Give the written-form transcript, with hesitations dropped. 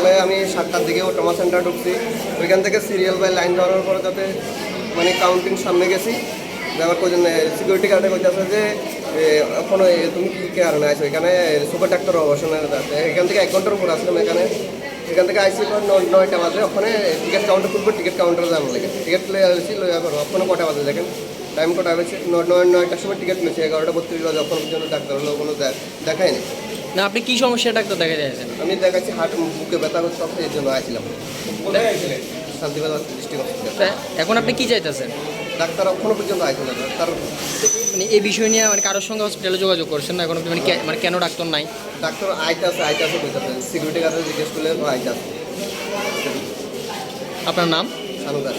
সকালে আমি 7টার দিকে ট্রমা সেন্টার ঢুকছি, ওইখান থেকে সিরিয়াল বাই লাইন ধরানোর পরে যাতে মানে কাউন্টিং সামনে গেছি, যাওয়ার কজন সিকিউরিটি গার্ডে কইতেছে যে এখনো তুমি কী কারণে আছো এখানে, সুপার ডাক্তার অবসনের এখান থেকে 1 ঘন্টার উপর আসলাম এখানে। এখান থেকে আইসি পর 9টা বাজে, ওখানে টিকিট কাউন্টার খুলবো, টিকিট কাউন্টারে যাবো লাগে টিকিট লয়ে আসছি, লইয়া করো ওখানে কটা বাজে দেখেন, টাইম কটা হয়েছে 9টার সময় টিকিট নিয়েছি, 11টা 32 বাজে, ওখানে পর্যন্ত ডাক্তার হলো কোনো দেখায়নি। না, আপনি কি সমস্যা ডাক্তার দেখা যাচ্ছেন? আমি দেখাচ্ছি হার্ট বুকে ব্যথা করতে, এই জন্য আসছিলাম। Shantibazar district hospital. এখন আপনি কি চাইতেছেন? ডাক্তার এখনো পর্যন্ত আসছে না, ডাক্তার মানে এই বিষয় নিয়ে মানে কারোর সঙ্গে হসপিটালে যোগাযোগ করছেন না এখন আপনি? মানে কেন ডাক্তার নাই? ডাক্তার আইতাছে বলতেছে, সিকিউরিটি গার্ডে জিজ্ঞেস করলে আইতাছে। আপনার নাম? সানুদার।